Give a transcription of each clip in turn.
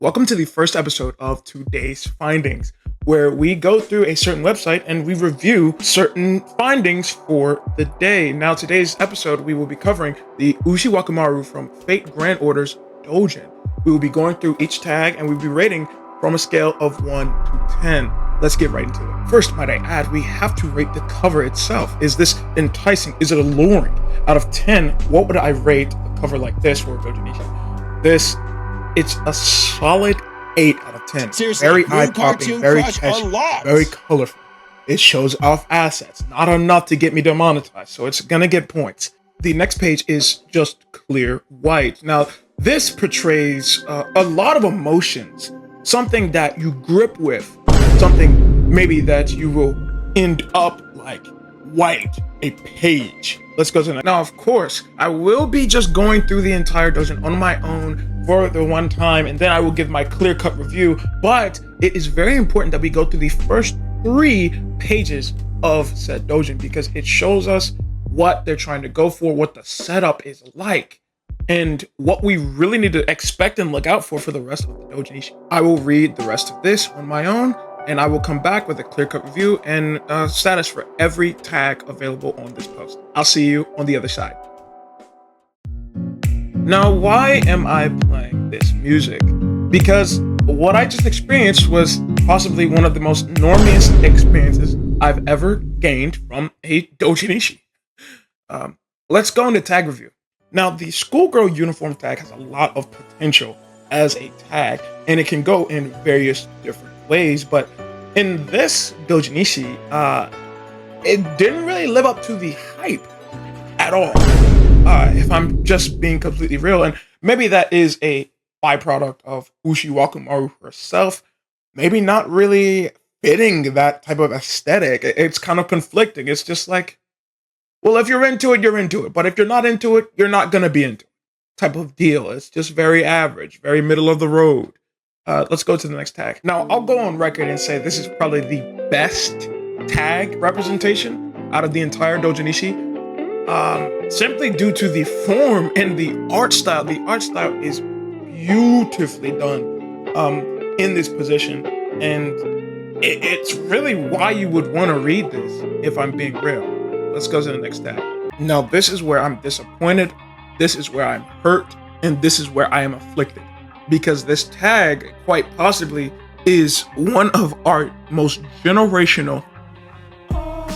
Welcome to the first episode of Today's Findings, where we go through a certain website and we review certain findings for the day. Now, today's episode, we will be covering the Ushiwakumaru from Fate Grand Order's Dojin. We will be going through each tag and we'll be rating from a scale of 1 to 10. Let's get right into it. First, might I add, we have to rate the cover itself. Is this enticing? Is it alluring? Out of 10, what would I rate a cover like this for Dojin? It's a solid 8 out of 10. Seriously, very eye-popping, very catchy, very colorful. It shows off assets, not enough to get me demonetized, so it's gonna get points. The next page is just clear white. Now, this portrays a lot of emotions, something that you grip with, something maybe that you will end up like white, a page. Let's go to the next. Now, of course, I will be just going through the entire Dojin on my own for the one time, and then I will give my clear-cut review, but it is very important that we go through the first 3 pages of said Dojin because it shows us what they're trying to go for, what the setup is like, and what we really need to expect and look out for the rest of the Dojin. I will read the rest of this on my own, and I will come back with a clear-cut review and status for every tag available on this post. I'll see you on the other side. Now, why am I playing this music? Because what I just experienced was possibly one of the most normiest experiences I've ever gained from a doujinishi. Let's go into tag review. Now, the Schoolgirl uniform tag has a lot of potential as a tag, and it can go in various different ways, but in this doujinishi, it didn't really live up to the hype at all. If I'm just being completely real, and maybe that is a byproduct of Ushiwakumaru herself, maybe not really fitting that type of aesthetic. It's kind of conflicting. It's just like, well, if you're into it, you're into it, but if you're not into it, you're not gonna be into it type of deal. It's just very average, very middle of the road. Let's go to the next tag. Now, I'll go on record and say this is probably the best tag representation out of the entire doujinishi. Simply due to the form and the art style. The art style is beautifully done in this position, and it's really why you would want to read this, if I'm being real. Let's go to the next tag. Now, this is where I'm disappointed, this is where I'm hurt, and this is where I am afflicted. Because this tag, quite possibly, is one of our most generational,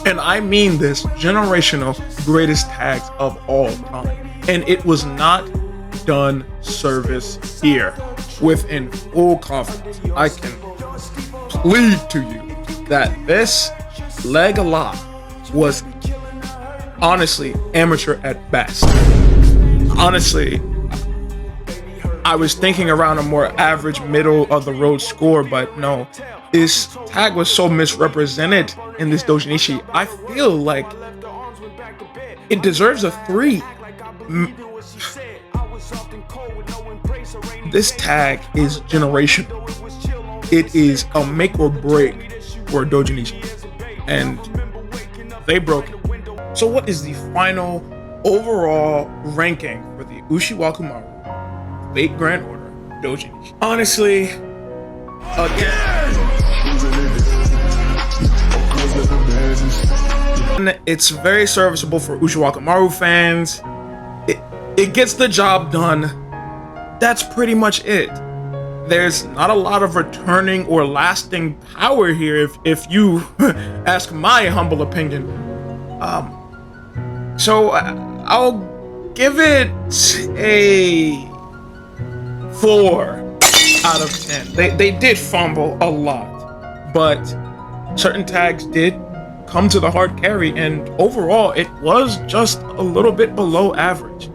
and I mean this, generational greatest tags of all time. And it was not done service here. Within full confidence, I can plead to you that this leg aloft was honestly amateur at best. Honestly, I was thinking around a more average middle of the road score, but no, this tag was so misrepresented in this doujinishi. I feel like it deserves a 3. This tag is generational. It is a make or break for a doujinishi, and they broke it. So what is the final overall ranking for the Ushiwakumaru Fate Grand Order doujinishi? Honestly, again, it's very serviceable for Ushiwakumaru fans. It gets the job done. That's pretty much it. There's not a lot of returning or lasting power here, if you ask my humble opinion. So I'll give it a 4 out of 10. They did fumble a lot, but certain tags did come to the hard carry, and overall it was just a little bit below average.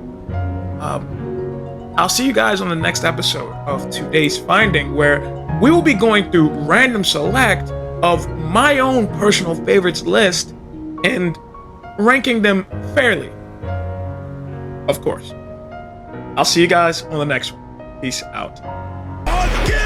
I'll see you guys on the next episode of Today's Finding, where we will be going through random select of my own personal favorites list and ranking them fairly, of course. I'll see you guys on the next one. Peace out. Again!